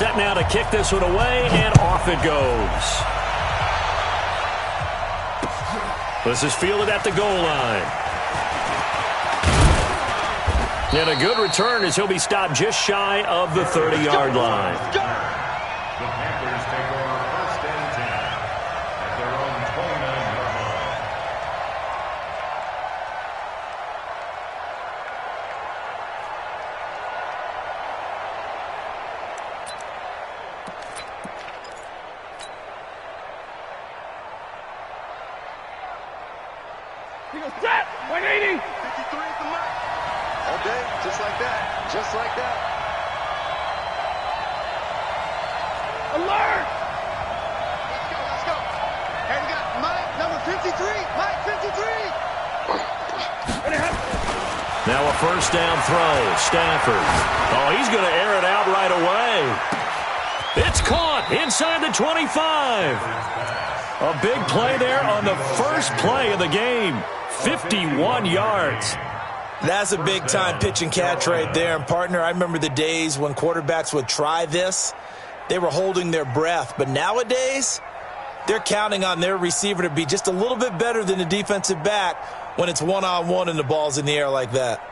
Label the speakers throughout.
Speaker 1: Set now to kick this one away, and off it goes. This is fielded at the goal line. And a good return as he'll be stopped just shy of the 30-yard line.
Speaker 2: The Panthers take over 1st and 10 at their own 29-yard line.
Speaker 3: He goes, set! 180!
Speaker 4: 53 at the mark. All day, just like that. Just like that.
Speaker 3: Alert!
Speaker 4: Let's go, let's go. Hey, we got Mike, number 53. Mike, 53.
Speaker 1: Now a first down throw. Stafford. Oh, he's going to air it out right away. It's caught inside the 25. A big play there on the first play of the game. 51 yards.
Speaker 5: That's a big-time pitch and catch right there. And, partner, I remember the days when quarterbacks would try this. They were holding their breath. But nowadays, they're counting on their receiver to be just a little bit better than the defensive back when it's one-on-one and the ball's in the air like that.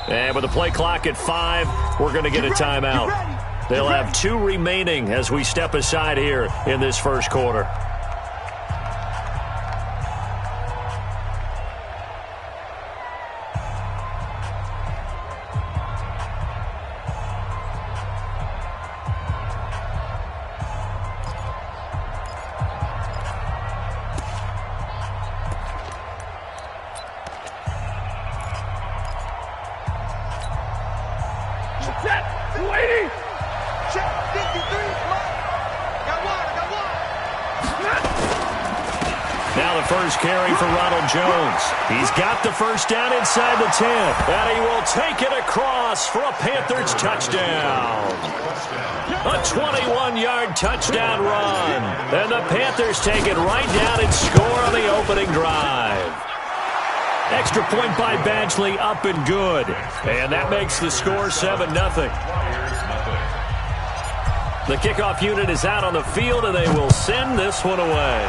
Speaker 1: And with the play clock at 5, we're going to get a timeout. They'll have 2 remaining as we step aside here in this first quarter.
Speaker 3: Set! 280!
Speaker 4: Check, 53. Got one.
Speaker 1: Now the first carry for Ronald Jones. He's got the first down inside the 10. And he will take it across for a Panthers touchdown. A 21-yard touchdown run. And the Panthers take it right down and score on the opening drive. Extra point by Badgley, up and good. And that makes the score 7-0. The kickoff unit is out on the field, and they will send this one away.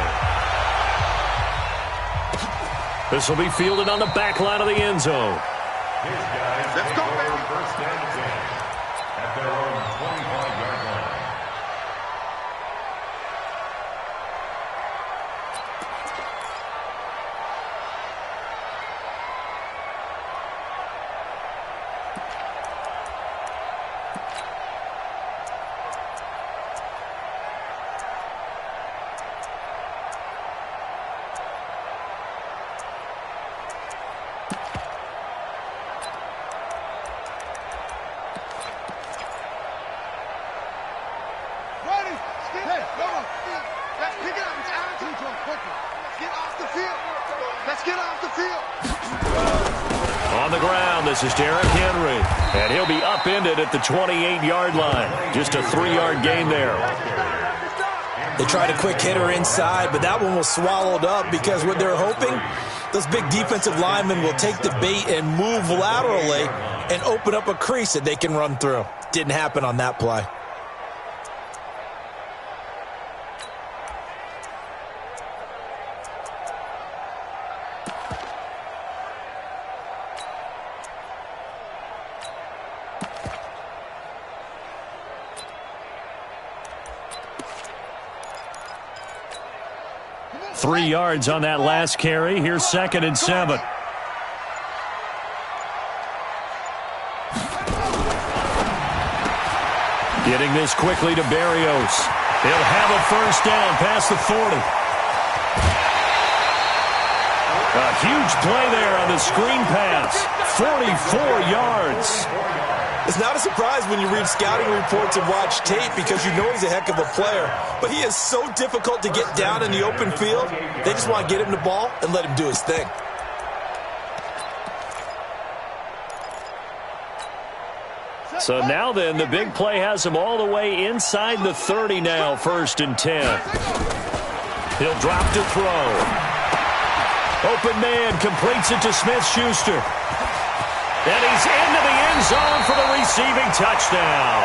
Speaker 1: This will be fielded on the back line of the end zone.
Speaker 4: Let's go, baby.
Speaker 2: First and 10 at their own 25-yard line.
Speaker 1: On the ground, this is Derrick Henry. And he'll be upended at the 28-yard line. Just a 3-yard gain there.
Speaker 5: They tried a quick hitter inside, but that one was swallowed up because what they're hoping, those big defensive linemen will take the bait and move laterally and open up a crease that they can run through. Didn't happen on that play.
Speaker 1: Three yards on that last carry. Here's 2nd and 7. Getting this quickly to Berrios. He'll have a first down past the 40. A huge play there on the screen pass. 44 yards.
Speaker 5: It's not a surprise when you read scouting reports and watch tape because you know he's a heck of a player. But he is so difficult to get down in the open field. They just want to get him the ball and let him do his thing.
Speaker 1: So now then, the big play has him all the way inside the 30 now, 1st and 10. He'll drop to throw. Open man completes it to Smith-Schuster. And he's into the end zone for the receiving touchdown.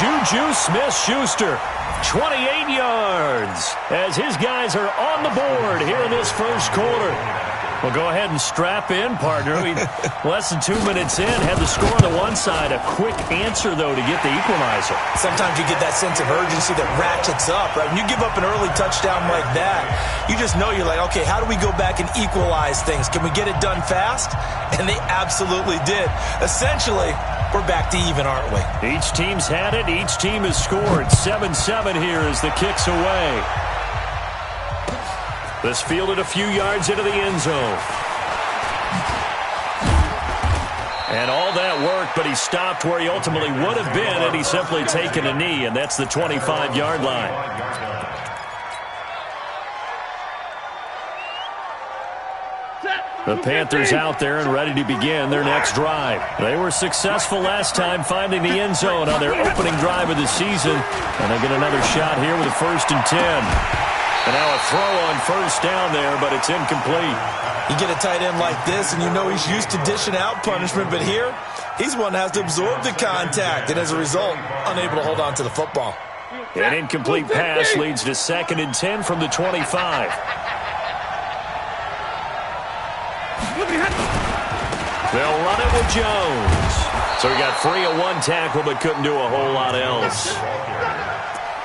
Speaker 1: Juju Smith-Schuster, 28 yards, as his guys are on the board here in this first quarter. Well, go ahead and strap in, partner. Less than 2 minutes in, had the score on the one side. A quick answer, though, to get the equalizer.
Speaker 5: Sometimes you get that sense of urgency that ratchets up, right? When you give up an early touchdown like that, you just know you're like, okay, how do we go back and equalize things? Can we get it done fast? And they absolutely did. Essentially, we're back to even, aren't we?
Speaker 1: Each team's had it. Each team has scored. 7-7 here as the kick's away. This fielded a few yards into the end zone. And all that work, but he stopped where he ultimately would have been had he simply taken a knee, and that's the 25-yard line. The Panthers out there and ready to begin their next drive. They were successful last time finding the end zone on their opening drive of the season, and they get another shot here with a 1st and 10. And now a throw on 1st down there, but it's incomplete.
Speaker 5: You get a tight end like this, and you know he's used to dishing out punishment, but here, he's one that has to absorb the contact, and as a result, unable to hold on to the football.
Speaker 1: An incomplete pass leads to 2nd and 10 from the 25. They'll run it with Jones. So he got free of one tackle, but couldn't do a whole lot else.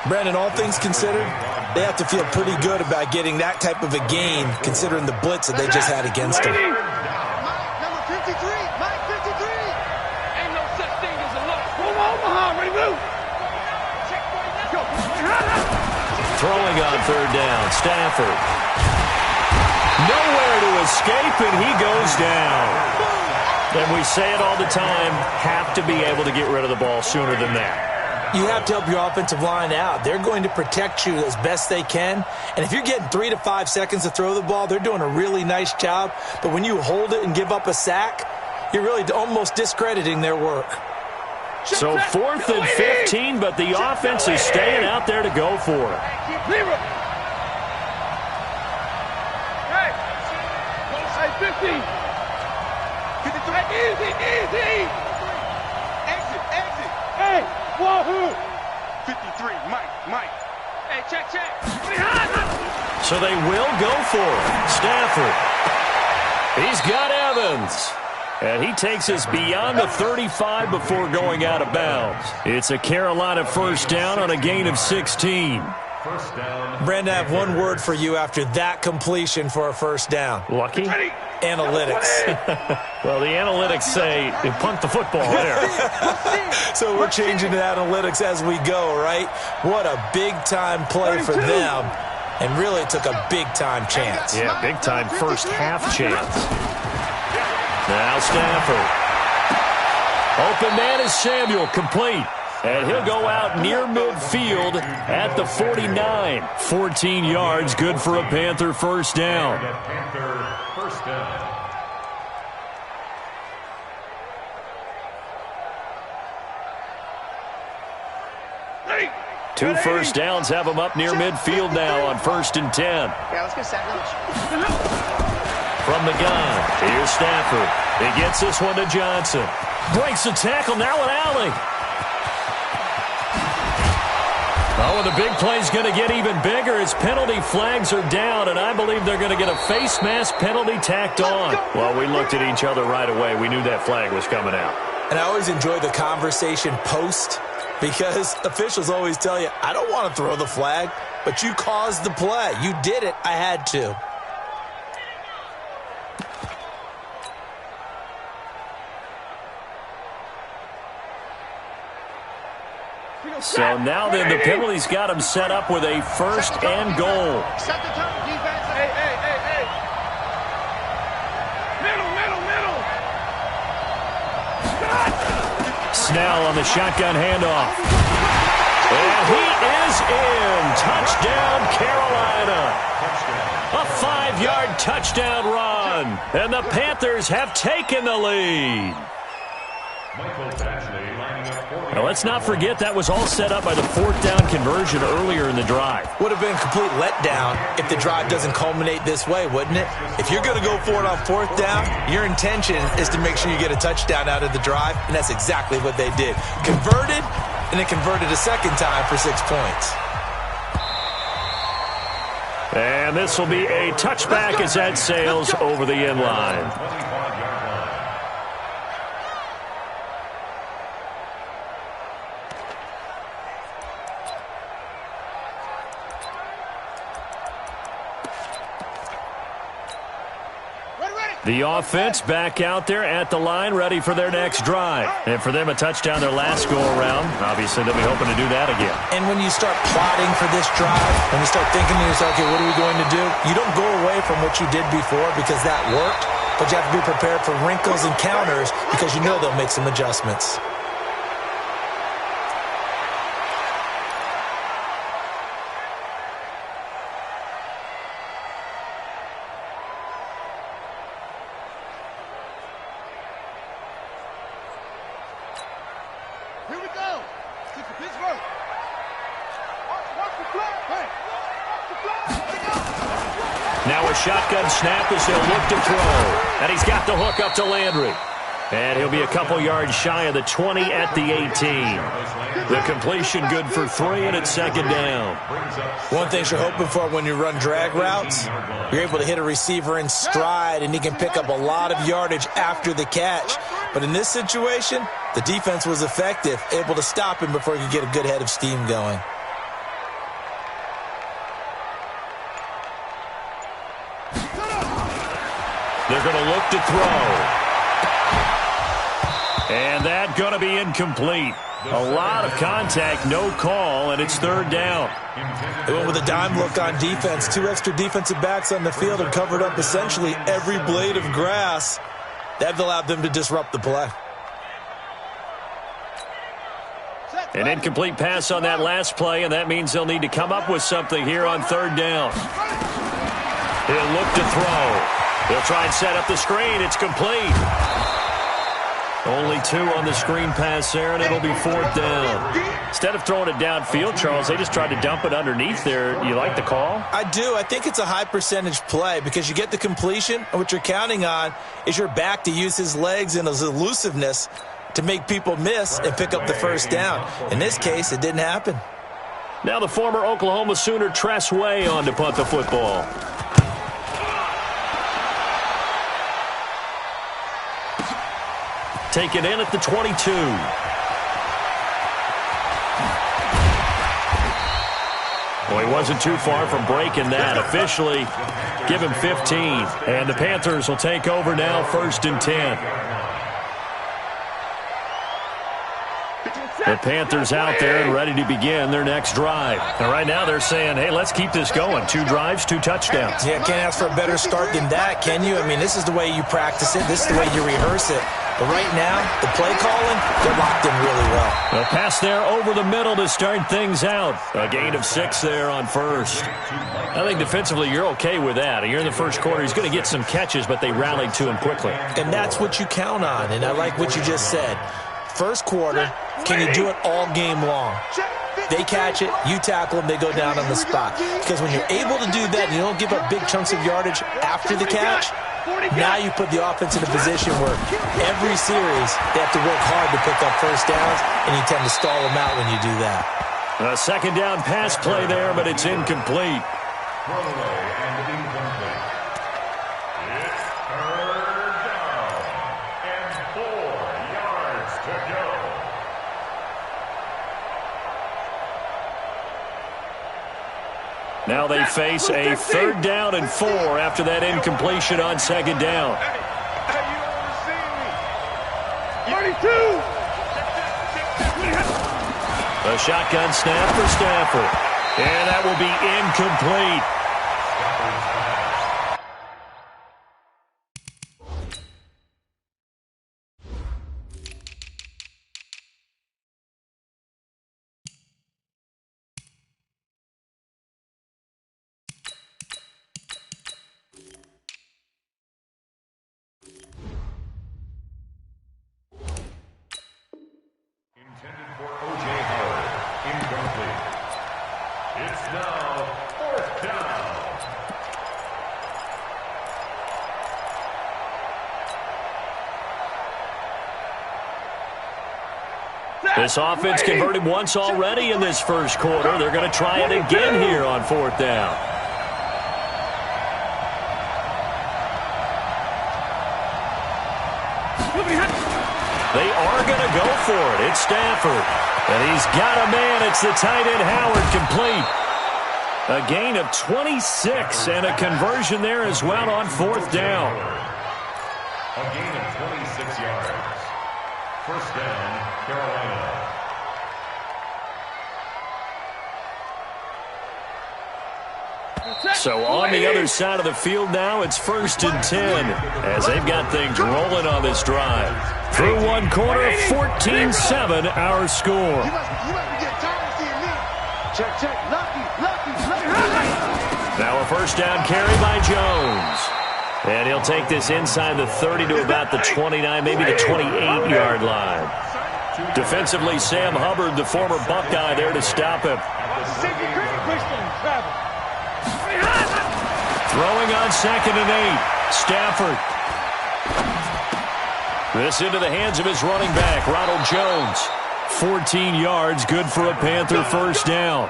Speaker 5: Brandon, all things considered, they have to feel pretty good about getting that type of a gain, considering the blitz that they just had against them.
Speaker 4: Mike, number 53. Mike, 53.
Speaker 3: Ain't no such thing as a loss. Come on, Omaha, ready to move. Go.
Speaker 1: Throwing on 3rd down, Stafford. Nowhere to escape, and he goes down. And we say it all the time, have to be able to get rid of the ball sooner than that.
Speaker 5: You have to help your offensive line out. They're going to protect you as best they can. And if you're getting 3 to 5 seconds to throw the ball, they're doing a really nice job. But when you hold it and give up a sack, you're really almost discrediting their work.
Speaker 1: So 4th and 15, but the offense is staying out there to go for it.
Speaker 3: Hey, 50. 53. Easy.
Speaker 4: Exit.
Speaker 3: Hey, wahoo.
Speaker 4: 53. Mike.
Speaker 3: Hey, check.
Speaker 1: So they will go for it. Stafford. He's got Evans. And he takes us beyond the 35 before going out of bounds. It's a Carolina 1st down on a gain of 16.
Speaker 2: First down.
Speaker 5: Brandon, I have one word for you after that completion for a 1st down.
Speaker 1: Lucky?
Speaker 5: Analytics.
Speaker 1: Well, the analytics say punt the football there.
Speaker 5: So we're changing to analytics as we go, right? What a big-time play for them. And really took a big-time chance.
Speaker 1: Yeah, big-time first half chance. Now Stafford. Open man is Samuel, complete. And he'll go out near midfield at the 49. 14 yards, good for a Panther 1st down.
Speaker 2: Panther 1st down.
Speaker 1: Two 1st downs have him up near midfield now on 1st and 10.
Speaker 4: Yeah, let's get sandwich.
Speaker 1: From the gun, here's Stafford. He gets this one to Johnson. Breaks the tackle, now an alley. Oh, and the big play's going to get even bigger as penalty flags are down, and I believe they're going to get a face mask penalty tacked on. Well, we looked at each other right away. We knew that flag was coming out.
Speaker 5: And I always enjoy the conversation post because officials always tell you, I don't want to throw the flag, but you caused the play. You did it. I had to.
Speaker 1: So now then, the penalty's got him set up with a 1st and goal.
Speaker 4: Set the tone, defense.
Speaker 3: Hey. Middle.
Speaker 1: Snell on the shotgun handoff. And he is in. Touchdown, Carolina. A 5-yard touchdown run. And the Panthers have taken the lead. Now, let's not forget that was all set up by the fourth down conversion earlier in the drive.
Speaker 5: Would have been a complete letdown if the drive doesn't culminate this way, wouldn't it? If you're going to go for it on fourth down, your intention is to make sure you get a touchdown out of the drive, and that's exactly what they did. Converted, and then converted a second time for 6 points.
Speaker 1: And this will be a touchback as that sails over the end line. The offense back out there at the line, ready for their next drive. And for them, a touchdown their last go-around. Obviously, they'll be hoping to do that again.
Speaker 5: And when you start plotting for this drive, when you start thinking to yourself, okay, what are we going to do? You don't go away from what you did before because that worked, but you have to be prepared for wrinkles and counters because you know they'll make some adjustments.
Speaker 4: Here we go. This is Pittsburgh.
Speaker 1: Now a shotgun snap as they'll look to throw. And he's got the hook up to Landry. And he'll be a couple yards shy of the 20 at the 18. The completion good for 3, and it's second down.
Speaker 5: One thing you're hoping for when you run drag routes, you're able to hit a receiver in stride, and he can pick up a lot of yardage after the catch. But in this situation, the defense was effective, able to stop him before he could get a good head of steam going.
Speaker 1: They're going to look to throw. And that going to be incomplete. A lot of contact, no call, and it's third down.
Speaker 5: They went with a dime look on defense. 2 extra defensive backs on the field and covered up essentially every blade of grass. That allowed them to disrupt the play.
Speaker 1: An incomplete pass on that last play, and that means they'll need to come up with something here on third down. He'll look to throw. He'll try and set up the screen. It's complete. Only 2 on the screen pass there, and it'll be fourth down. Instead of throwing it downfield, Charles, they just tried to dump it underneath there. You like the call?
Speaker 5: I do. I think it's a high percentage play because you get the completion, and what you're counting on is your back to use his legs and his elusiveness to make people miss and pick up the first down. In this case, it didn't happen.
Speaker 1: Now the former Oklahoma Sooner Tress Way on to punt the football. Taken in at the 22. Well, he wasn't too far from breaking that. Officially, give him 15. And the Panthers will take over now, 1st and 10. The Panthers out there and ready to begin their next drive. And right now they're saying, hey, let's keep this going. 2 drives, 2 touchdowns.
Speaker 5: Yeah, can't ask for a better start than that, can you? I mean, this is the way you practice it. This is the way you rehearse it. But right now, the play calling, they're locked in really well.
Speaker 1: A pass there over the middle to start things out. A gain of 6 there on first. I think defensively you're okay with that. You're in the first quarter. He's going to get some catches, but they rallied to him quickly.
Speaker 5: And that's what you count on, and I like what you just said. First quarter, can you do it all game long? They catch it, you tackle them, they go down on the spot. Because when you're able to do that and you don't give up big chunks of yardage after the catch, now you put the offense in a position where every series they have to work hard to pick up first downs, and you tend to stall them out when you do that.
Speaker 1: A second down pass play there, but it's incomplete. Now they face a 3rd down and 4 after that incompletion on second down.
Speaker 4: Hey, you don't understand me. 32.
Speaker 1: A shotgun snap for Stafford. And that will be incomplete. This offense converted once already in this first quarter. They're going to try it again here on fourth down. They are going to go for it. It's Stafford. And he's got a man. It's the tight end Howard, complete. A gain of 26 and a conversion there as well on fourth down.
Speaker 2: A gain of 26 yards. First down, Carolina.
Speaker 1: So on the other side of the field now, it's 1st and 10 as they've got things rolling on this drive. Through one quarter, 14-7 our score.
Speaker 4: You must be getting tired of seeing me. Check. Lucky.
Speaker 1: Now a first down carry by Jones. And he'll take this inside the 30 to about the 29, maybe the 28-yard line. Defensively, Sam Hubbard, the former Buckeye, there to stop him. Throwing on 2nd and 8. Stafford. This into the hands of his running back, Ronald Jones. 14 yards, good for a Panther first down.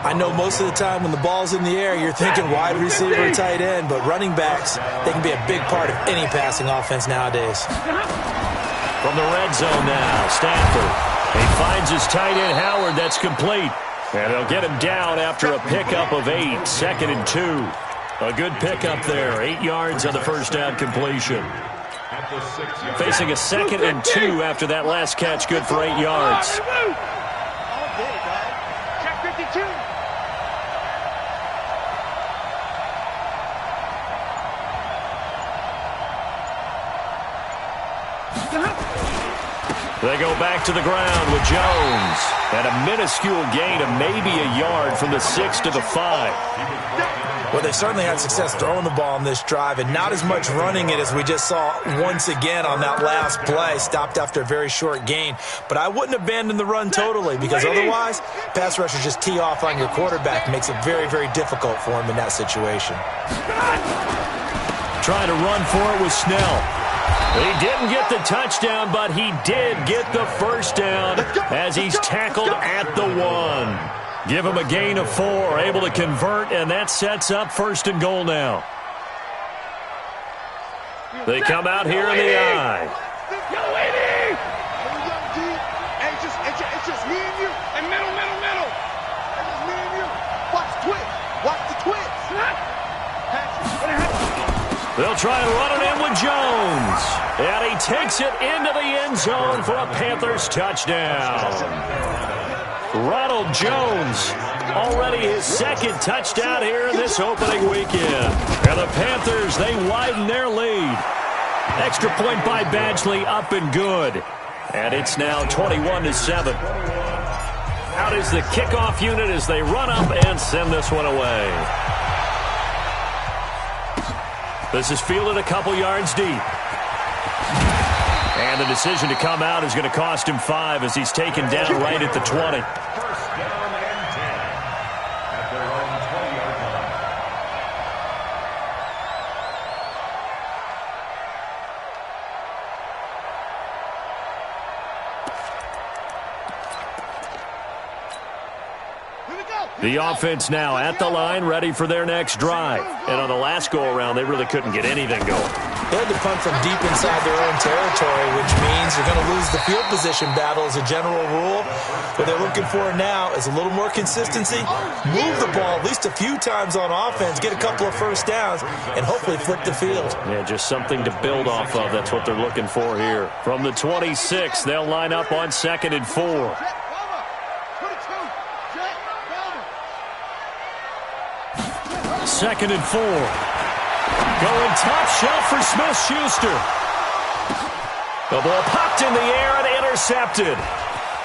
Speaker 5: I know most of the time when the ball's in the air, you're thinking wide receiver, tight end, but running backs, they can be a big part of any passing offense nowadays.
Speaker 1: From the red zone now, Stafford. He finds his tight end, Howard. That's complete. And they'll get him down after a pickup of 8, 2nd and 2. A good pickup there, 8 yards on the first down completion. Facing a 2nd and 2 after that last catch, good for 8 yards.
Speaker 3: Check 52.
Speaker 1: They go back to the ground with Jones. And a minuscule gain of maybe a yard from the 6 to the 5.
Speaker 5: Well, they certainly had success throwing the ball on this drive and not as much running it as we just saw once again on that last play. Stopped after a very short gain. But I wouldn't abandon the run totally because otherwise, pass rushers just tee off on your quarterback. It makes it very, very difficult for him in that situation.
Speaker 1: Trying to run for it with Snell. He didn't get the touchdown, but he did get the first down as he's tackled at the 1. Give him a gain of 4, able to convert, and that sets up 1st and goal now. They come out here in the eye.
Speaker 4: It's just me and you.
Speaker 3: And middle.
Speaker 4: It's just me and you. Watch the twitch.
Speaker 1: They'll try and run it in with Jones. And he takes it into the end zone for a Panthers touchdown. Ronald Jones, already his 2nd touchdown here in this opening weekend. And the Panthers, they widen their lead. Extra point by Badgley, up and good. And it's now 21-7. Out is the kickoff unit as they run up and send this one away. This is fielded a couple yards deep. And the decision to come out is going to cost him 5 as he's taken down right at the 20.
Speaker 2: First down and 10 at their own 20-yard line.
Speaker 1: The offense now at the line, ready for their next drive. And on the last go-around, they really couldn't get anything going.
Speaker 5: They had to punt from deep inside their own territory, which means you're going to lose the field position battle as a general rule. What they're looking for now is a little more consistency, move the ball at least a few times on offense, get a couple of first downs, and hopefully flip the field.
Speaker 1: Yeah, just something to build off of. That's what they're looking for here. From the 26, they'll line up on 2nd and 4. 2nd and 4. Going top shelf for Smith-Schuster. The ball popped in the air and intercepted.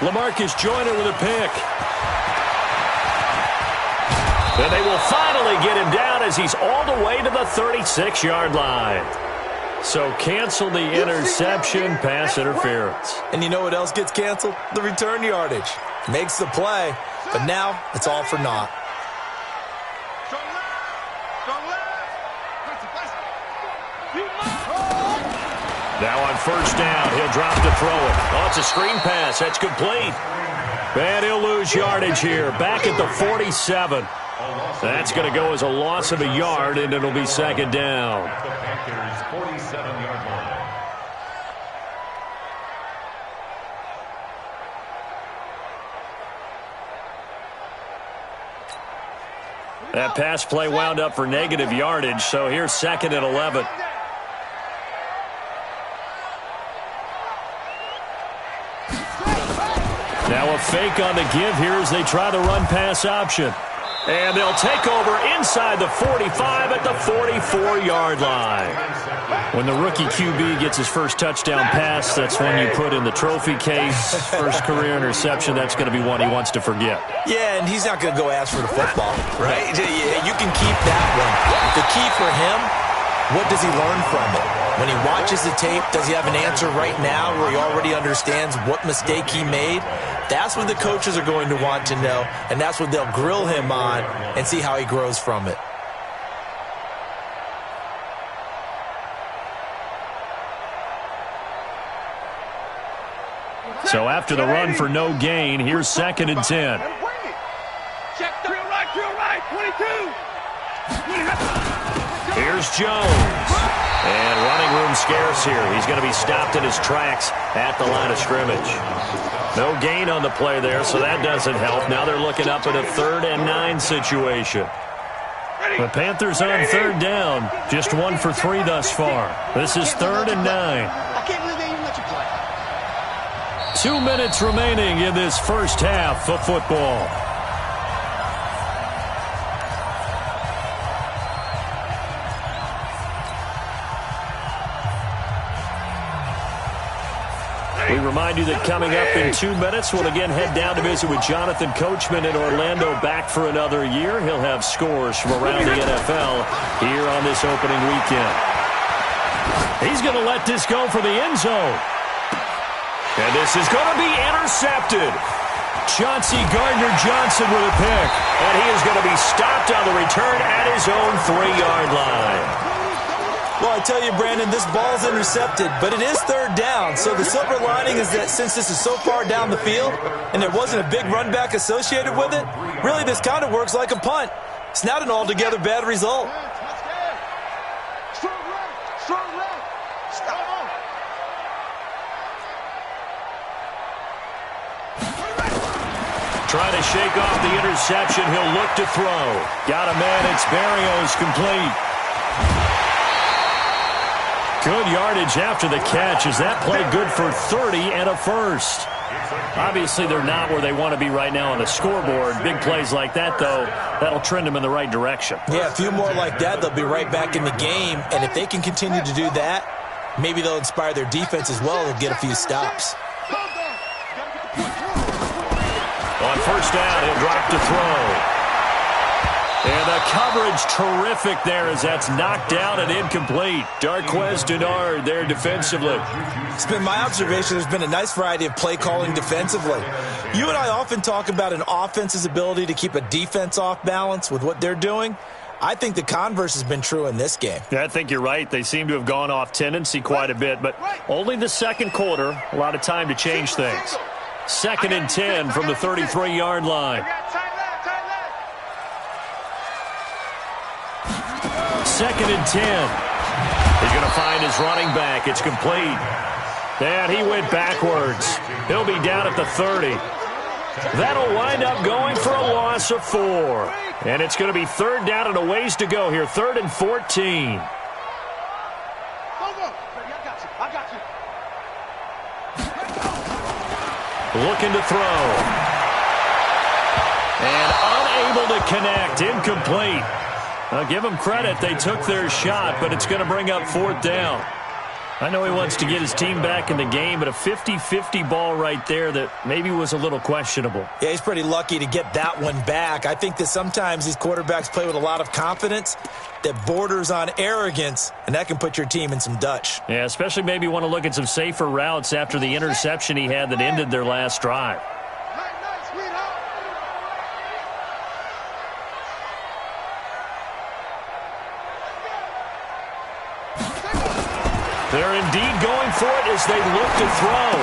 Speaker 1: LaMarcus Joyner with a pick. And they will finally get him down as he's all the way to the 36-yard line. So cancel the interception, pass interference.
Speaker 5: And you know what else gets canceled? The return yardage. Makes the play, but now it's all for naught.
Speaker 1: Now on first down, he'll drop to throw it. Oh, it's a screen pass. That's complete. And he'll lose yardage here. Back at the 47. That's going to go as a loss of a yard, and it'll be second down.
Speaker 2: At the Panthers' 47-yard line.
Speaker 1: That pass play wound up for negative yardage, so here's second and 11. Now a fake on the give here as they try the run-pass option. And they'll take over inside the 45 at the 44-yard line. When the rookie QB gets his first touchdown pass, that's when you put in the trophy case. First career interception, that's going to be one he wants to forget.
Speaker 5: Yeah, and he's not going to go ask for the football, right? You can keep that one. The key for him, what does he learn from it? When he watches the tape, does he have an answer right now where he already understands what mistake he made? That's what the coaches are going to want to know, and that's what they'll grill him on and see how he grows from it.
Speaker 1: So after the run for no gain, here's second and 10.
Speaker 3: Check the right, 22.
Speaker 1: Here's Jones. And running room scarce here. He's going to be stopped in his tracks at the line of scrimmage. No gain on the play there, so that doesn't help. Now they're looking up at a 3rd and 9 situation. The Panthers on third down. Just 1 for 3 thus far. This is 3rd and 9.
Speaker 4: I can't believe they even let you play.
Speaker 1: 2 minutes remaining in this first half of football. We remind you that coming up in 2 minutes, we'll again head down to visit with Jonathan Coachman in Orlando, back for another year. He'll have scores from around the NFL here on this opening weekend. He's going to let this go for the end zone. And this is going to be intercepted. Chauncey Gardner-Johnson with a pick. And he is going to be stopped on the return at his own 3-yard line.
Speaker 5: Well, I tell you, Brandon, this ball's intercepted, but it is third down. So the silver lining is that since this is so far down the field and there wasn't a big run back associated with it, really this kind of works like a punt. It's not an altogether bad result.
Speaker 4: Strong left. Stop.
Speaker 1: Trying to shake off the interception. He'll look to throw. Got a man. It's Berrios complete. Good yardage after the catch. Is that play good for 30 and a first? Obviously, they're not where they want to be right now on the scoreboard. Big plays like that, though, that'll trend them in the right direction.
Speaker 5: Yeah, a few more like that, they'll be right back in the game. And if they can continue to do that, maybe they'll inspire their defense as well. They'll get a few stops.
Speaker 1: On first down, he'll drop to throw. And the coverage terrific there as that's knocked down and incomplete. Darquez Denard there defensively.
Speaker 5: It's been my observation there's been a nice variety of play calling defensively. You and I often talk about an offense's ability to keep a defense off balance with what they're doing. I think the converse has been true in this game.
Speaker 1: Yeah, I think you're right. They seem to have gone off tendency quite a bit, but only the second quarter, a lot of time to change things. 2nd and 10 from the 33-yard line. 2nd and 10. He's going to find his running back. It's complete. And he went backwards. He'll be down at the 30. That'll wind up going for a loss of 4. And it's going to be third down and a ways to go here. 3rd and 14. Looking to throw. And unable to connect. Incomplete. I'll give them credit. They took their shot, but it's going to bring up 4th down. I know he wants to get his team back in the game, but a 50-50 ball right there that maybe was a little questionable.
Speaker 5: Yeah, he's pretty lucky to get that one back. I think that sometimes these quarterbacks play with a lot of confidence that borders on arrogance, and that can put your team in some Dutch.
Speaker 1: Yeah, especially maybe want to look at some safer routes after the interception he had that ended their last drive. They're indeed going for it as they look to throw.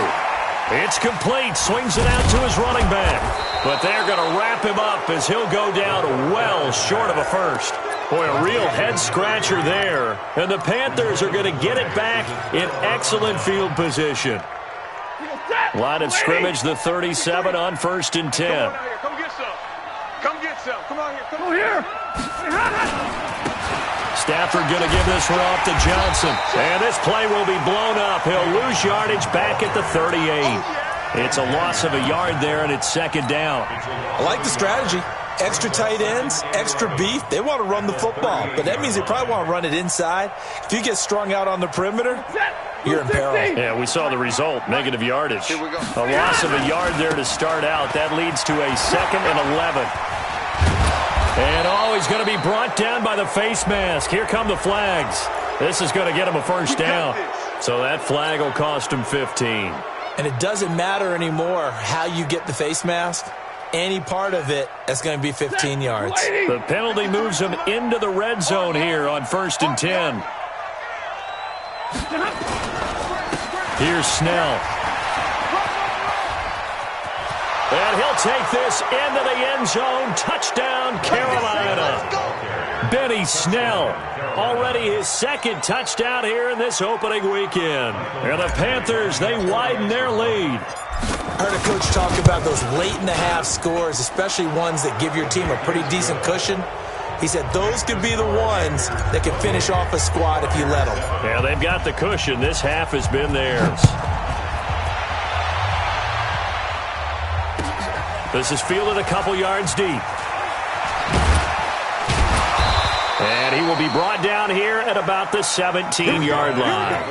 Speaker 1: It's complete. Swings it out to his running back. But they're going to wrap him up as he'll go down well short of a first. Boy, a real head-scratcher there. And the Panthers are going to get it back in excellent field position. Line of scrimmage, the 37 on 1st and 10.
Speaker 3: Come get some. Come get some. Come on here. Come here.
Speaker 1: Stafford going to give this one off to Johnson. And this play will be blown up. He'll lose yardage back at the 38. It's a loss of a yard there, and it's 2nd down.
Speaker 5: I like the strategy. Extra tight ends, extra beef. They want to run the football, but that means they probably want to run it inside. If you get strung out on the perimeter, you're in peril.
Speaker 1: Yeah, we saw the result, negative yardage. A loss of a yard there to start out. That leads to a 2nd and 11. And he's going to be brought down by the face mask. Here come the flags. This is going to get him a first down. So that flag will cost him 15.
Speaker 5: And it doesn't matter anymore how you get the face mask. Any part of it, that's going to be 15 yards.
Speaker 1: The penalty moves him into the red zone here on 1st and 10. Here's Snell. And he'll take this into the end zone. Touchdown, Carolina. Benny Snell, already his 2nd touchdown here in this opening weekend. And the Panthers, they widen their lead.
Speaker 5: I heard a coach talk about those late-in-the-half scores, especially ones that give your team a pretty decent cushion. He said those could be the ones that can finish off a squad if you let them.
Speaker 1: Yeah, they've got the cushion. This half has been theirs. This is fielded a couple yards deep. And he will be brought down here at about the 17-yard line.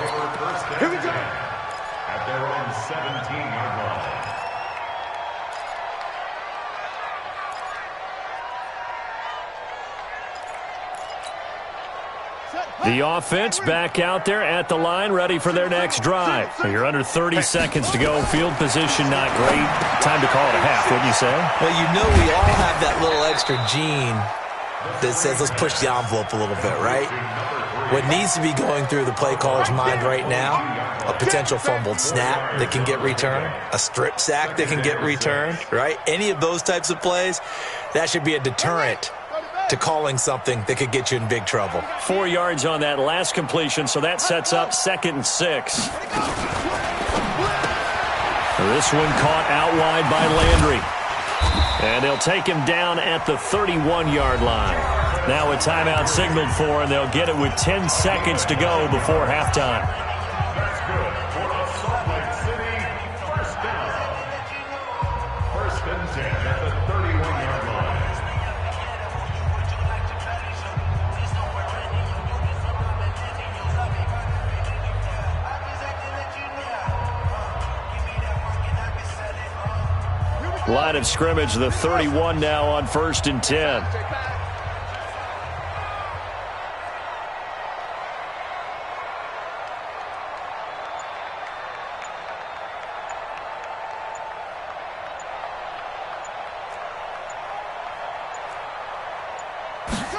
Speaker 2: Here we go. At their own 17-yard line.
Speaker 1: The offense back out there at the line, ready for their next drive. You're under 30 seconds to go. Field position not great. Time to call it a half, wouldn't you say?
Speaker 5: Well, you know we all have that little extra gene that says let's push the envelope a little bit, right? What needs to be going through the play caller's mind right now, a potential fumbled snap that can get returned, a strip sack that can get returned, right? Any of those types of plays, that should be a deterrent to calling something that could get you in big trouble.
Speaker 1: 4 yards on that last completion, so that sets up 2nd and 6. This one caught out wide by Landry. And they'll take him down at the 31-yard line. Now a timeout signaled for, and they'll get it with 10 seconds to go before halftime.
Speaker 2: That's good for the Salt Lake City first down. 1st and 10 at the 31-yard line.
Speaker 1: Line of scrimmage, the 31 now on 1st and 10.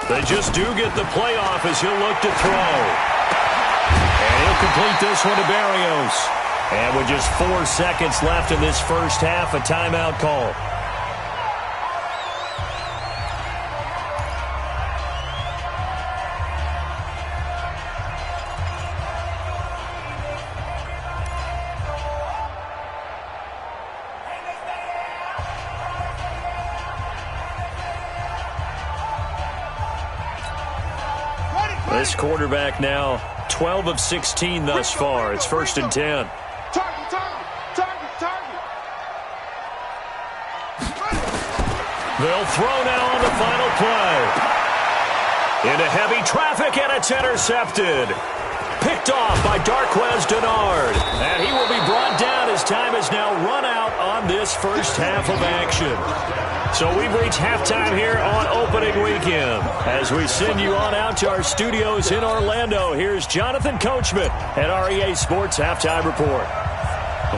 Speaker 1: They just do get the playoff as he'll look to throw. And he'll complete this one to Barrios. And with just 4 seconds left in this first half, a timeout call. This quarterback now 12 of 16 thus far. It's 1st and 10. They'll throw now on the final play. Into heavy traffic, and it's intercepted. Picked off by Darquez Denard. And he will be brought down as time has now run out on this first half of action. So we've reached halftime here on opening weekend. As we send you on out to our studios in Orlando, here's Jonathan Coachman at REA Sports Halftime Report.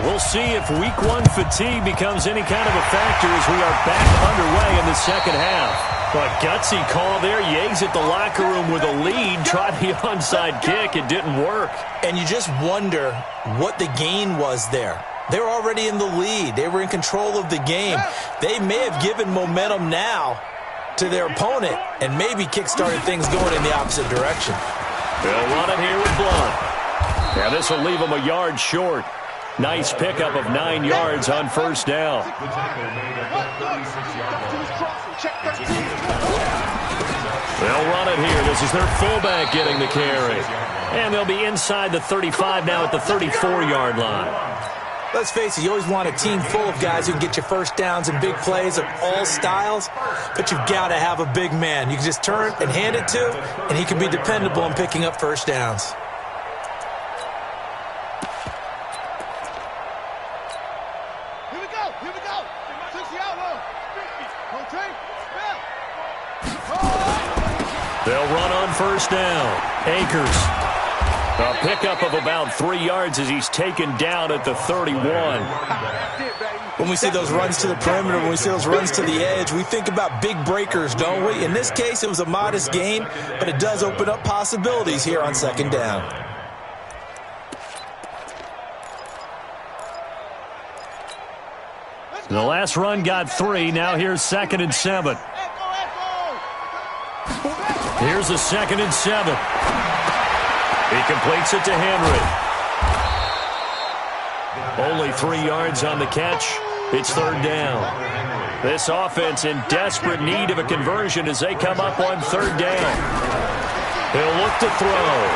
Speaker 1: We'll see if Week 1 fatigue becomes any kind of a factor as we are back underway in the second half. A gutsy call there. You exit the locker room with a lead. Tried the onside kick. It didn't work.
Speaker 5: And you just wonder what the gain was there. They were already in the lead. They were in control of the game. They may have given momentum now to their opponent and maybe kick-started things going in the opposite direction.
Speaker 1: They'll run it here with Blunt. Now this will leave them a yard short. Nice pickup of 9 yards on first down.
Speaker 2: The tackle made at the 36-yard line.
Speaker 1: They'll run it here. This is their fullback getting the carry. And they'll be inside the 35 now at the 34-yard line.
Speaker 5: Let's face it, you always want a team full of guys who can get you first downs and big plays of all styles, but you've got to have a big man. You can just turn and hand it to, and he can be dependable in picking up first downs.
Speaker 4: Here we go. 60 out low.
Speaker 1: They'll run on first down. Akers. A pickup of about 3 yards as he's taken down at the 31.
Speaker 5: When we see those runs to the perimeter, when we see those runs to the edge, we think about big breakers, don't we? In this case, it was a modest gain, but it does open up possibilities here on second down.
Speaker 1: The last run got 3. Now here's 2nd and 7. Here's a 2nd and 7. He completes it to Henry. Only 3 yards on the catch. It's third down. This offense in desperate need of a conversion as they come up on third down. He'll look to throw.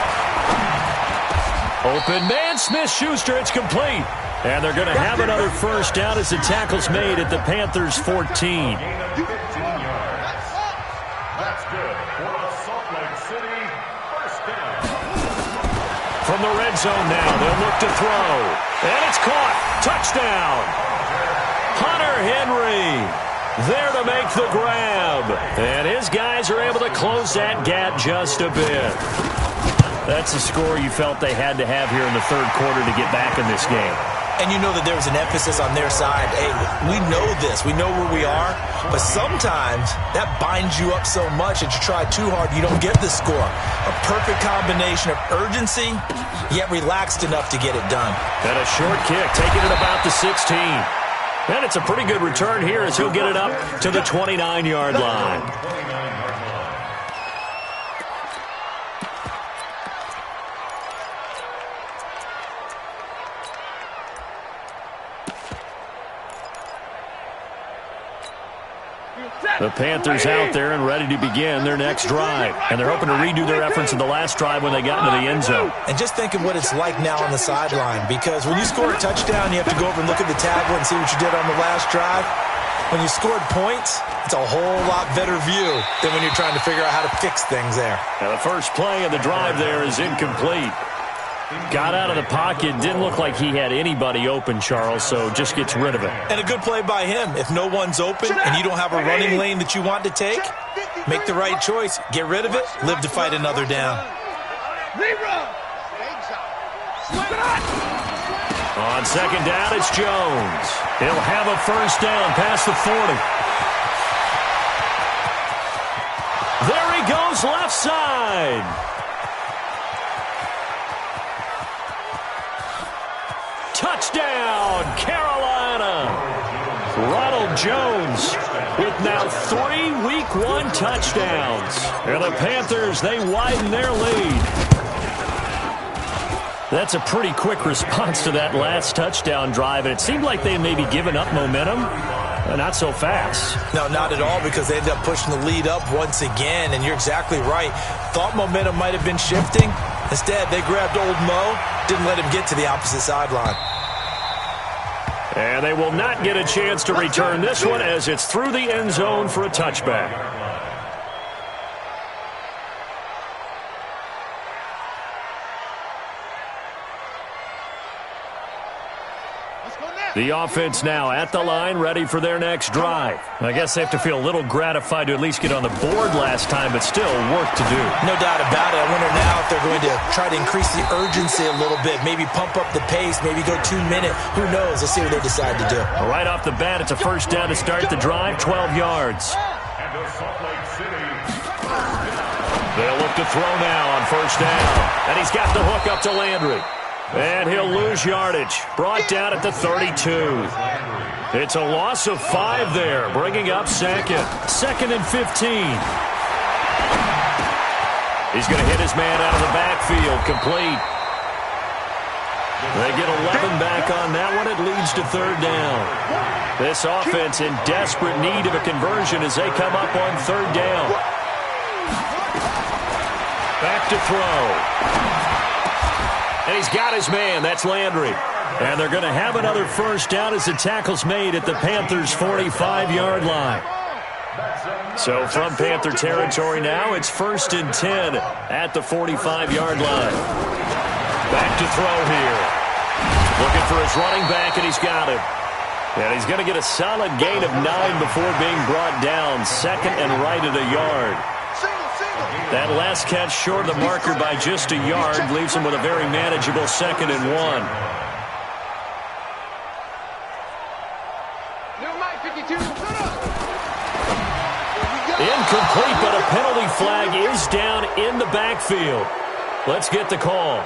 Speaker 1: Open man, Smith-Schuster. It's complete. And they're going to have another first down as the tackle's made at the Panthers' 14.
Speaker 2: 15 yards. That's good for a Salt Lake City first down.
Speaker 1: From the red zone now, they'll look to throw. And it's caught. Touchdown. Hunter Henry there to make the grab. And his guys are able to close that gap just a bit. That's a score you felt they had to have here in the third quarter to get back in this game.
Speaker 5: And you know that there was an emphasis on their side. Hey, we know this. We know where we are. But sometimes that binds you up so much that you try too hard, you don't get the score. A perfect combination of urgency, yet relaxed enough to get it done.
Speaker 1: And a short kick, taking it about the 16. And it's a pretty good return here as he'll get it up to the 29-yard line. The Panthers out there and ready to begin their next drive. And they're hoping to redo their efforts in the last drive when they got into the end zone.
Speaker 5: And just think of what it's like now on the sideline, because when you score a touchdown, you have to go over and look at the tablet and see what you did on the last drive. When you scored points, it's a whole lot better view than when you're trying to figure out how to fix things there.
Speaker 1: And the first play of the drive there is incomplete. Got out of the pocket. Didn't look like he had anybody open, Charles, so just gets rid of it.
Speaker 5: And a good play by him. If no one's open and you don't have a running lane that you want to take, make the right choice. Get rid of it. Live to fight another down.
Speaker 1: On second down, it's Jones. He'll have a first down past the 40. There he goes, left side. Touchdown, Carolina. Ronald Jones with now 3 Week 1 touchdowns. And the Panthers, they widen their lead. That's a pretty quick response to that last touchdown drive. And it seemed like they had maybe given up momentum. Not so fast.
Speaker 5: No, not at all, because they ended up pushing the lead up once again. And you're exactly right. Thought momentum might have been shifting. Instead, they grabbed old Mo, didn't let him get to the opposite sideline.
Speaker 1: And they will not get a chance to return this one as it's through the end zone for a touchback. The offense now at the line, ready for their next drive. I guess they have to feel a little gratified to at least get on the board last time, but still work to do.
Speaker 5: No doubt about it. I wonder now if they're going to try to increase the urgency a little bit, maybe pump up the pace, maybe go 2 minute. Who knows? Let's see what they decide to do.
Speaker 1: Right off the bat, it's a first down to start the drive, 12 yards.
Speaker 2: And the Salt Lake
Speaker 1: They'll look to throw now on first down. And he's got the hook up to Landry. And he'll lose yardage. Brought down at the 32. It's a loss of 5 there, bringing up second. 2nd and 15. He's going to hit his man out of the backfield. Complete. They get 11 back on that one. It leads to 3rd down. This offense in desperate need of a conversion as they come up on 3rd down. Back to throw. And he's got his man. That's Landry. And they're going to have another first down as the tackle's made at the Panthers' 45-yard line. So from Panther territory now, it's 1st and 10 at the 45-yard line. Back to throw here. Looking for his running back, and he's got him. And he's going to get a solid gain of 9 before being brought down. 2nd and right at a yard. That last catch short of the marker by just a yard leaves him with a very manageable 2nd and 1. Incomplete, but a penalty flag is down in the backfield. Let's get the call.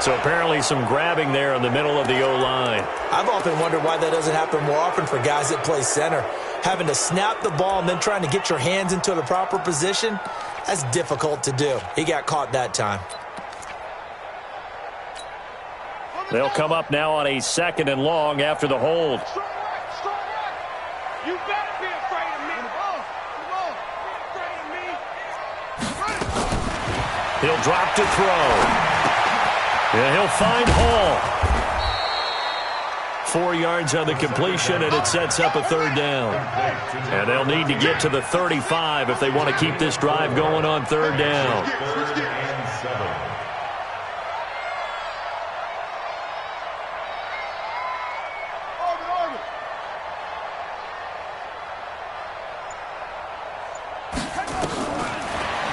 Speaker 1: So apparently some grabbing there in the middle of the O-line.
Speaker 5: I've often wondered why that doesn't happen more often for guys that play center. Having to snap the ball and then trying to get your hands into the proper position, that's difficult to do. He got caught that time.
Speaker 1: They'll come up now on a 2nd and long after the hold.
Speaker 3: You better be afraid of me.
Speaker 1: He'll drop to throw. Yeah, he'll find Hall. 4 yards on the completion, and it sets up a 3rd down. And they'll need to get to the 35 if they want to keep this drive going on 3rd down.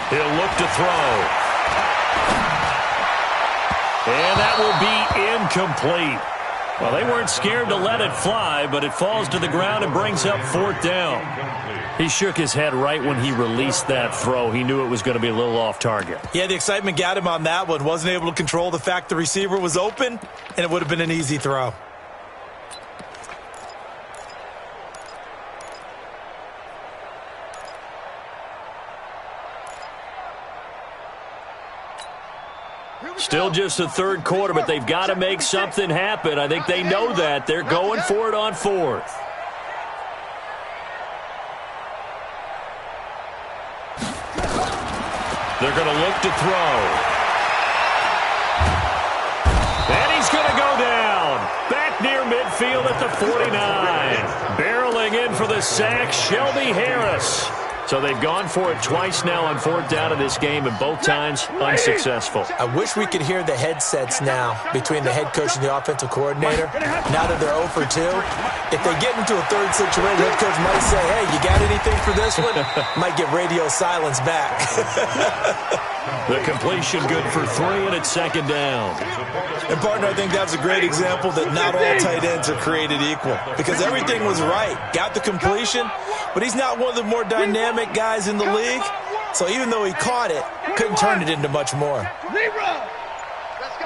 Speaker 1: He'll look to throw. And that will be incomplete. Well, they weren't scared to let it fly, but it falls to the ground and brings up 4th down. He shook his head right when he released that throw. He knew it was going to be a little off target.
Speaker 5: Yeah, the excitement got him on that one. Wasn't able to control the fact the receiver was open, and it would have been an easy throw.
Speaker 1: Still just the 3rd quarter, but they've got to make something happen. I think they know that. They're going for it on 4th. They're going to look to throw. And he's going to go down. Back near midfield at the 49. Barreling in for the sack, Shelby Harris. So they've gone for it twice now on 4th down in this game, and both times unsuccessful.
Speaker 5: I wish we could hear the headsets now between the head coach and the offensive coordinator. Now that they're 0 for 2, if they get into a 3rd situation, the head coach might say, hey, you got anything for this one? Might get radio silence back.
Speaker 1: The completion good for 3, and it's 2nd down.
Speaker 5: And, partner, I think that's a great example that not all tight ends are created equal, because everything was right. Got the completion, but he's not one of the more dynamic guys in the league. So even though he caught it, couldn't turn it into much more.
Speaker 3: Let's
Speaker 4: go.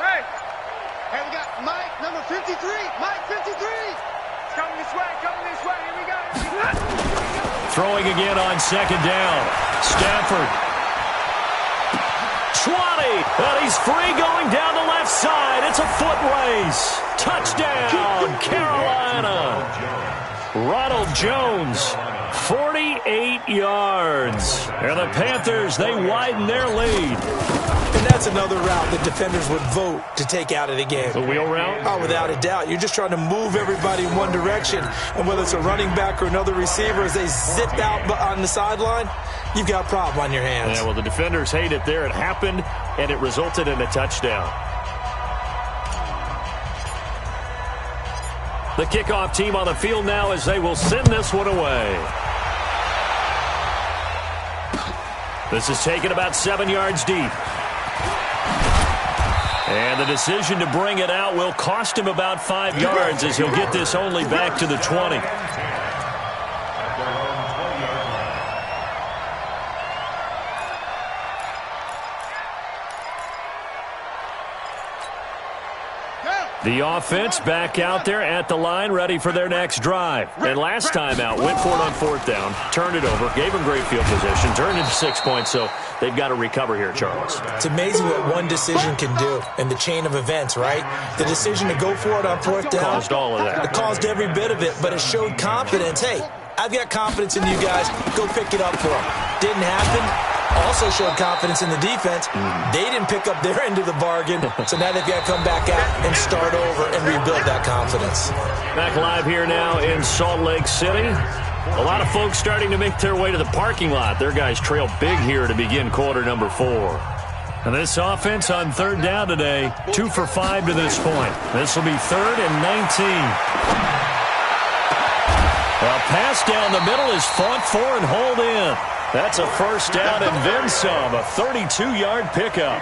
Speaker 4: Hey, we got Mike, number 53. Mike, 53.
Speaker 3: It's coming this way, Here we go.
Speaker 1: Throwing again on 2nd down. Stafford. 20. And he's free going down the left side. It's a foot race. Touchdown, Carolina. Ronald Jones. 48 yards. And the Panthers, they widen their lead.
Speaker 5: And that's another route that defenders would vote to take out of the game.
Speaker 1: The wheel route?
Speaker 5: Oh, without a doubt. You're just trying to move everybody in one direction. And whether it's a running back or another receiver, as they zip out on the sideline, you've got a problem on your hands.
Speaker 1: Yeah, well, the defenders hate it there. It happened, and it resulted in a touchdown. The kickoff team on the field now as they will send this one away. This is taken about 7 yards deep. And the decision to bring it out will cost him about 5 yards as he'll get this only back to the 20. The offense back out there at the line, ready for their next drive. And last time out, went for it on fourth down, turned it over, gave them great field position, turned into 6 points, so they've got to recover here, Charles.
Speaker 5: It's amazing what one decision can do in the chain of events, right? The decision to go for it on fourth down.
Speaker 1: Caused all of that.
Speaker 5: It caused every bit of it, but it showed confidence. Hey, I've got confidence in you guys. Go pick it up for them. Didn't happen. Also showed confidence in the defense. They didn't pick up their end of the bargain, so now they've got to come back out and start over and rebuild that confidence.
Speaker 1: Back live here now in Salt Lake City. A lot of folks starting to make their way to the parking lot. Their guys trail big here to begin quarter number 4. And this offense on third down today, 2 for 5 to this point. This will be 3rd and 19. A pass down the middle is fought for and hauled in. That's a first down and then some, a 32-yard pickup.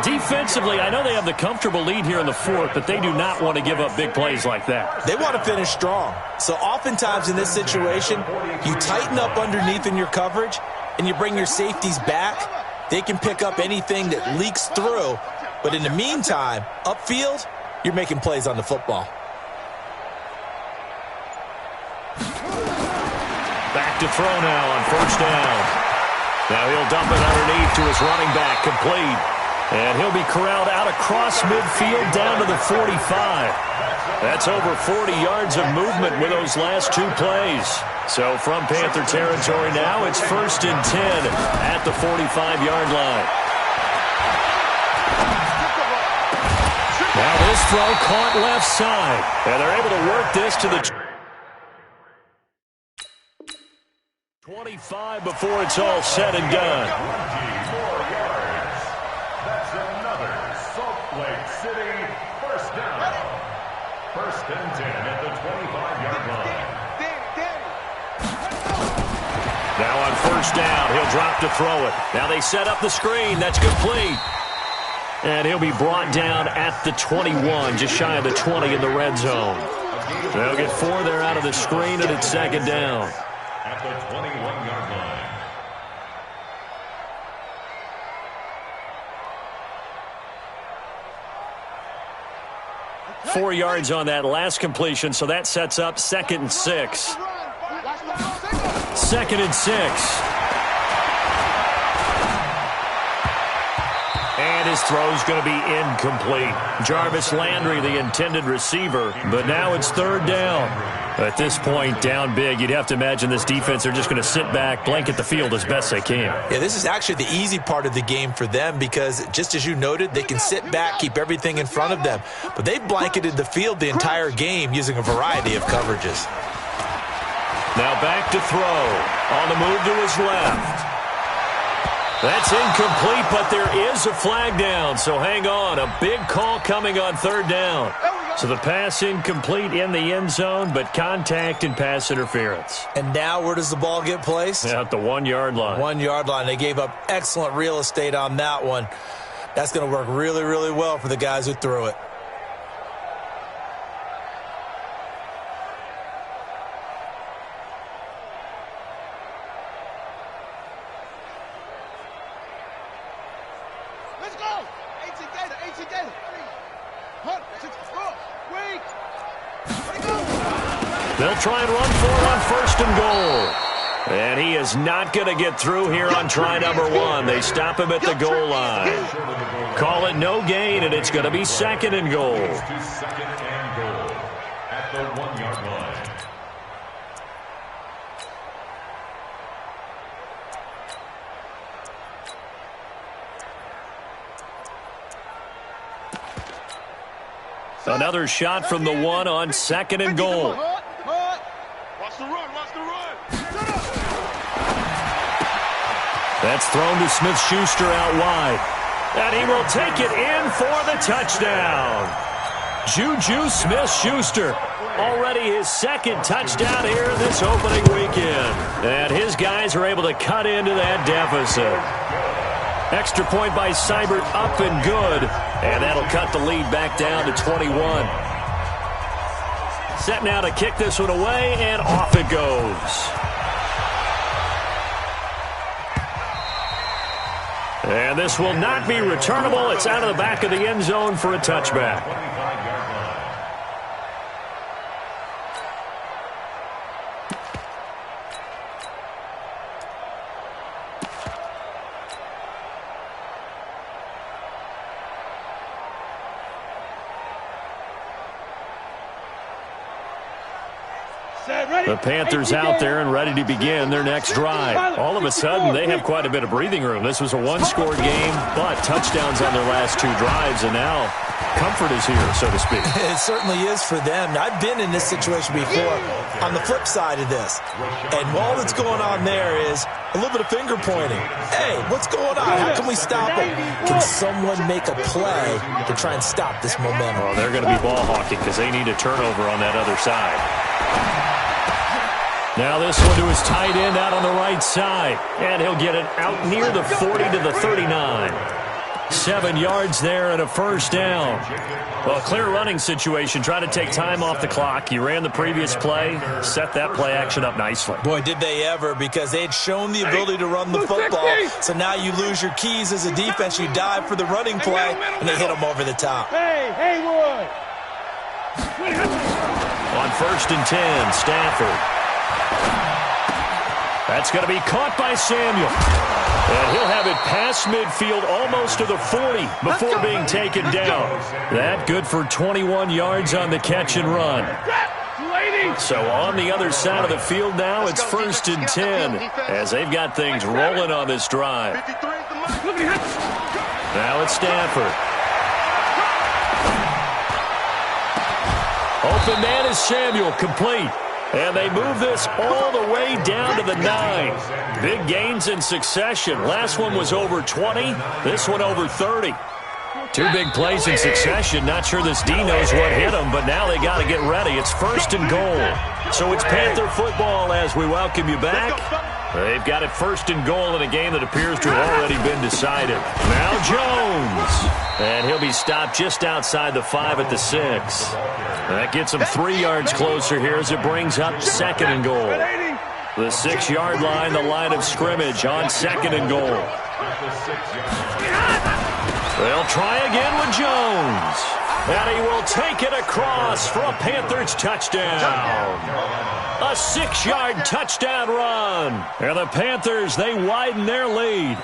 Speaker 1: Defensively, I know they have the comfortable lead here in the 4th, but they do not want to give up big plays like that.
Speaker 5: They want to finish strong. So oftentimes in this situation, you tighten up underneath in your coverage and you bring your safeties back. They can pick up anything that leaks through. But in the meantime, upfield, you're making plays on the football.
Speaker 1: Back to throw now on first down. Now he'll dump it underneath to his running back, complete. And he'll be corralled out across midfield down to the 45. That's over 40 yards of movement with those last 2 plays. So from Panther territory now, it's 1st and 10 at the 45-yard line. Now this throw caught left side. And they're able to work this to the 25 before it's all said and done.
Speaker 2: 24 yards. That's another Salt Lake City first down. 1st and 10 at the 25-yard line.
Speaker 1: Now on first down, he'll drop to throw it. Now they set up the screen. That's complete. And he'll be brought down at the 21, just shy of the 20 in the red zone. They'll get 4 there out of the screen, and it's 2nd down.
Speaker 2: At the 21-yard line.
Speaker 1: Okay. 4 yards on that last completion, so that sets up 2nd and 6. 2nd and 6. And his throw's going to be incomplete. Jarvis Landry, the intended receiver, but now it's 3rd down. At this point, down big, you'd have to imagine this defense are just going to sit back, blanket the field as best they can.
Speaker 5: Yeah, this is actually the easy part of the game for them because, just as you noted, they can sit back, keep everything in front of them. But they've blanketed the field the entire game using a variety of coverages.
Speaker 1: Now back to throw. On the move to his left. That's incomplete, but there is a flag down, so hang on. A big call coming on 3rd down. So the pass incomplete in the end zone, but contact and pass interference.
Speaker 5: And now where does the ball get placed?
Speaker 1: At the 1-yard line.
Speaker 5: 1-yard line. They gave up excellent real estate on that one. That's going to work really, really well for the guys who threw it.
Speaker 4: Let's go! 18 Gator, 18 Gator. Hunt, 64. Wait.
Speaker 1: They'll try and run for it on 1st and goal. And he is not going to get through here on try number 1. They stop him at the goal line. Call it no gain, and it's going to be 2nd and goal.
Speaker 2: 2nd and goal at the 1-yard line.
Speaker 1: Another shot from the 1 on 2nd and goal.
Speaker 4: Watch the run, watch the run.
Speaker 1: That's thrown to Smith-Schuster out wide. And he will take it in for the touchdown. Juju Smith-Schuster, already his 2nd touchdown here this opening weekend. And his guys are able to cut into that deficit. Extra point by Seibert, up and good. And that'll cut the lead back down to 21. Set now to kick this one away, and off it goes. And this will not be returnable. It's out of the back of the end zone for a touchback. The Panthers out there and ready to begin their next drive. All of a sudden, they have quite a bit of breathing room. This was a one-score game, but touchdowns on their last 2 drives, and now comfort is here, so to speak.
Speaker 5: It certainly is for them. I've been in this situation before on the flip side of this. And all that's going on there is a little bit of finger pointing. Hey, what's going on? How can we stop them? Can someone make a play to try and stop this momentum?
Speaker 1: Well, they're going to be ball hawking because they need a turnover on that other side. Now this one to his tight end out on the right side. And he'll get it out near the 40 to the 39. 7 yards there and a first down. Well, clear running situation. Try to take time off the clock. You ran the previous play, set that play action up nicely.
Speaker 5: Boy, did they ever, because they had shown the ability to run the football. So now you lose your keys as a defense. You dive for the running play, and they hit them over the top.
Speaker 3: Hey, Haywood.
Speaker 1: On 1st and 10, Stafford. That's going to be caught by Samuel. And he'll have it past midfield almost to the 40 before being taken down. That good for 21 yards on the catch and run. So on the other side of the field now, it's 1st and 10 as they've got things rolling on this drive. Now it's Stafford. Open man is Samuel, complete. And they move this all the way down to the 9. Big gains in succession. Last one was over 20. This one over 30. 2 big plays in succession. Not sure this D knows what hit them, but now they got to get ready. It's 1st and goal. So it's Panther football as we welcome you back. They've got it 1st and goal in a game that appears to have already been decided. Now Jones. And he'll be stopped just outside the 5 at the 6. That gets him 3 yards closer here as it brings up 2nd and goal. The 6-yard line, the line of scrimmage on 2nd and goal. They'll try again with Jones. And he will take it across for a Panthers touchdown. A 6-yard touchdown run. And the Panthers, they widen their lead.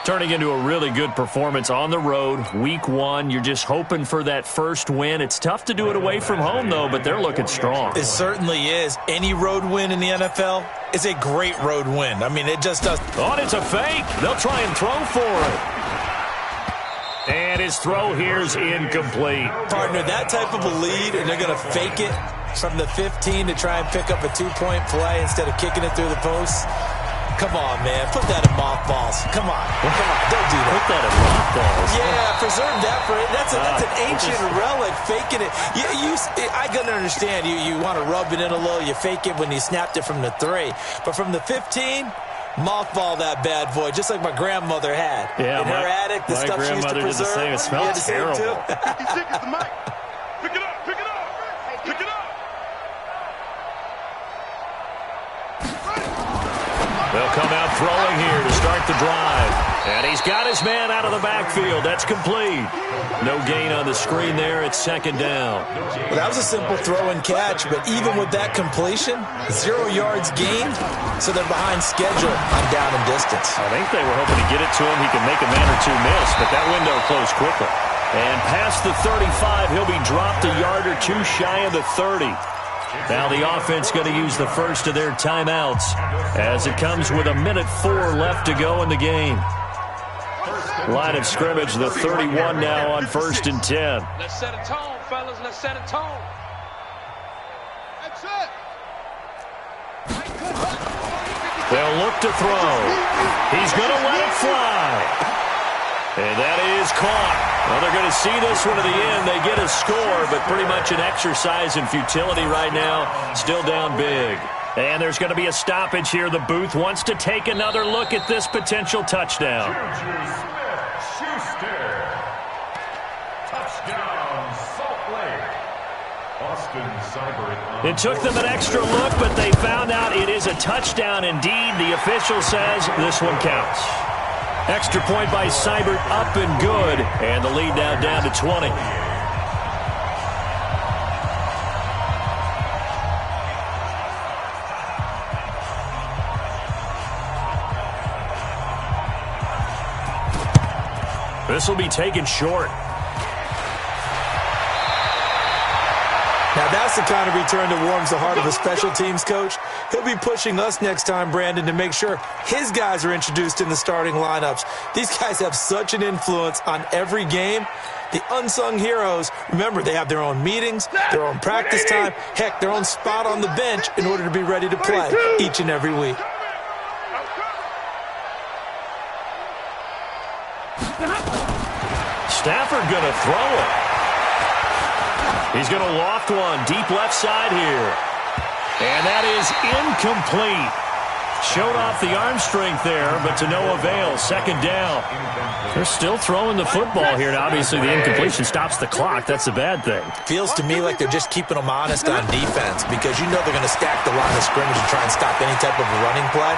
Speaker 1: Turning into a really good performance on the road. Week 1, you're just hoping for that first win. It's tough to do it away from home, though, but they're looking strong.
Speaker 5: It certainly is. Any road win in the NFL is a great road win. I mean, it just does.
Speaker 1: Oh, it's a fake. They'll try and throw for it. And his throw here's incomplete.
Speaker 5: Partner, that type of a lead, and they're going to fake it from the 15 to try and pick up a 2-point play instead of kicking it through the post. Come on, man. Put that in mothballs. Come on. Don't do that.
Speaker 1: Put that in mothballs.
Speaker 5: Yeah, preserve that for it. That's an ancient relic. Faking it. I can understand. You want to rub it in a little. You fake it when you snapped it from the 3. But from the 15, mothball that bad boy, just like my grandmother had.
Speaker 1: Yeah,
Speaker 5: in her attic, the stuff she used to preserve.
Speaker 1: Did the same. It smelled terrible.
Speaker 4: 56 is the mic. Pick it up. Pick it up. Pick it up.
Speaker 1: They'll come out throwing here to start the drive. And he's got his man out of the backfield. That's complete. No gain on the screen there. It's 2nd down.
Speaker 5: Well, that was a simple throw and catch, but even with that completion, 0 yards gained, so they're behind schedule on down and distance.
Speaker 1: I think they were hoping to get it to him. He can make a man or 2 miss, but that window closed quickly. And past the 35, he'll be dropped a yard or 2 shy of the 30. Now the offense going to use the first of their timeouts as it comes with 1:04 left to go in the game. Line of scrimmage, the 31 now on 1st and 10.
Speaker 3: Let's set a tone, fellas. Let's set a tone.
Speaker 4: That's it.
Speaker 1: They'll look to throw. He's going to let it fly. And that is caught. Well, they're going to see this one to the end. They get a score, but pretty much an exercise in futility right now. Still down big. And there's going to be a stoppage here. The booth wants to take another look at this potential touchdown.
Speaker 2: Touchdown, Salt Lake. Austin Seibert.
Speaker 1: It took them an extra look, but they found out it is a touchdown indeed. The official says this one counts. Extra point by Seibert, up and good. And the lead now down to 20. This will be taken short.
Speaker 5: Now, that's That's the kind of return that warms the heart of a special teams coach. He'll be pushing us next time, Brandon, to make sure his guys are introduced in the starting lineups. These guys have such an influence on every game. The unsung heroes, remember, they have their own meetings, their own practice time, heck, their own spot on the bench in order to be ready to play each and every week.
Speaker 1: Stafford going to throw it. He's going to loft one deep left side here. And that is incomplete. Showed off the arm strength there, but to no avail. Second down. They're still throwing the football here. Now, obviously, the incompletion stops the clock. That's a bad thing.
Speaker 5: Feels to me like they're just keeping them honest on defense because you know they're going to stack the line of scrimmage and try and stop any type of a running play.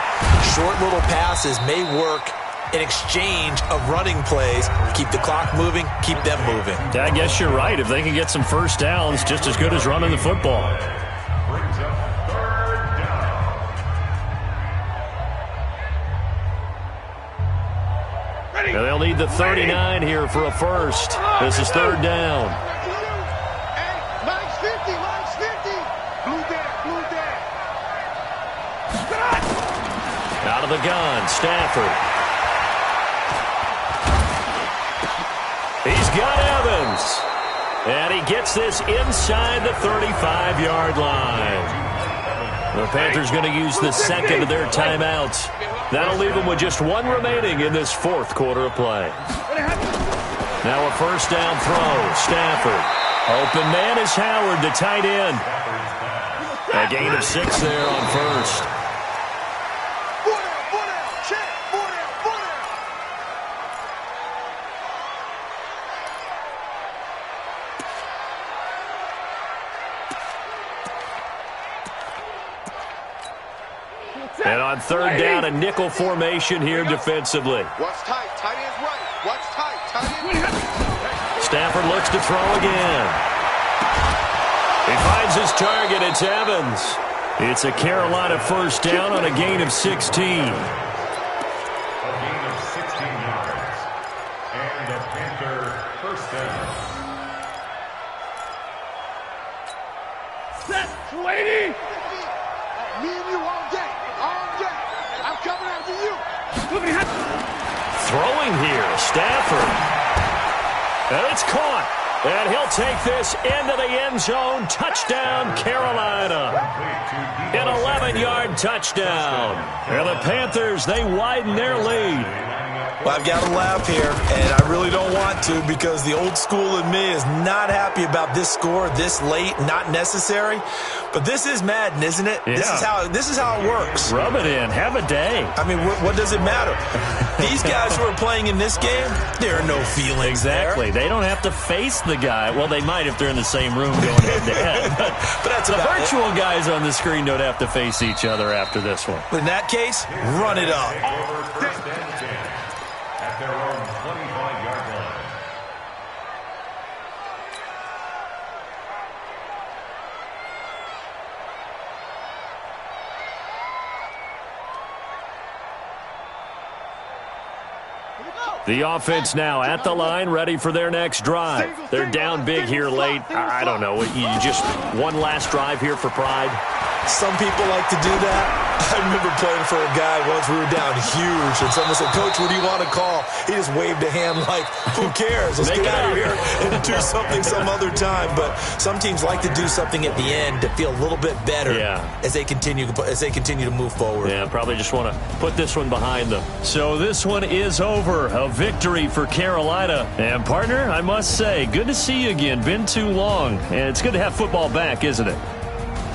Speaker 5: Short little passes may work in exchange of running plays. Keep the clock moving, keep them moving.
Speaker 1: Yeah, I guess you're right. If they can get some first downs, just as good as running the football.
Speaker 2: Brings up third down.
Speaker 1: Now they'll need the 39 here for a first. This is third down.
Speaker 4: Hey, mine's 50, mine's 50. Blue there.
Speaker 1: Out of the gun, Stafford. He's got Evans. And he gets this inside the 35-yard line. The Panthers going to use the second of their timeouts. That'll leave them with just one remaining in this fourth quarter of play. Now a first down throw. Stafford. Open man is Howard, the tight end. A gain of 6 there on first. And on third down, a nickel formation here defensively.
Speaker 4: What's tight? Tight end's right. What's tight? Tight end's right.
Speaker 1: Stafford looks to throw again. He finds his target. It's Evans. It's a Carolina first down on a gain of 16.
Speaker 2: A gain of 16 yards. And a Panther first down.
Speaker 3: Set, 280.
Speaker 4: Me and you all day. All day. I'm coming after you.
Speaker 1: Throwing here, Stafford. And it's caught. And he'll take this into the end zone. Touchdown, Carolina. An 11-yard touchdown. And the Panthers, they widen their lead.
Speaker 5: Well, I've got to laugh here, and I really don't want to because the old school in me is not happy about this score this late, not necessary. But this is Madden, isn't it?
Speaker 1: Yeah.
Speaker 5: This is how it works.
Speaker 1: Rub it in. Have a day.
Speaker 5: I mean, what does it matter? These guys who are playing in this game, there are no feelings
Speaker 1: Exactly.
Speaker 5: there.
Speaker 1: They don't have to face the guy. Well, they might if they're in the same room going head-to-head.
Speaker 5: But that's
Speaker 1: the
Speaker 5: about
Speaker 1: virtual guys on the screen don't have to face each other after this one.
Speaker 5: In that case, run it up.
Speaker 2: First and 10 at their own 25-yard line.
Speaker 1: The offense now at the line, ready for their next drive. They're down big here late. I don't know. You just one last drive here for pride.
Speaker 5: Some people like to do that. I remember playing for a guy once. We were down huge, and someone said, "Coach, what do you want to call?" He just waved a hand like, "Who cares? Let's get out of here and do something some other time." But some teams like to do something at the end to feel a little bit better as they continue to move forward.
Speaker 1: Yeah, probably just want to put this one behind them. So this one is over. A victory for Carolina. And partner, I must say, good to see you again. Been too long. And it's good to have football back, isn't it?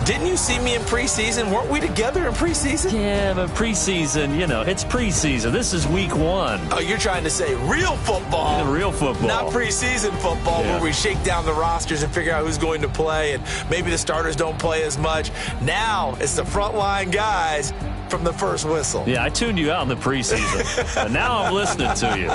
Speaker 5: Didn't you see me in preseason? Weren't we together in preseason?
Speaker 1: Yeah, but preseason, it's preseason. This is week 1.
Speaker 5: Oh, you're trying to say real football.
Speaker 1: Yeah, real football.
Speaker 5: Not preseason football where we shake down the rosters and figure out who's going to play, and maybe the starters don't play as much. Now it's the frontline guys from the first whistle.
Speaker 1: Yeah, I tuned you out in the preseason. And now I'm listening to you.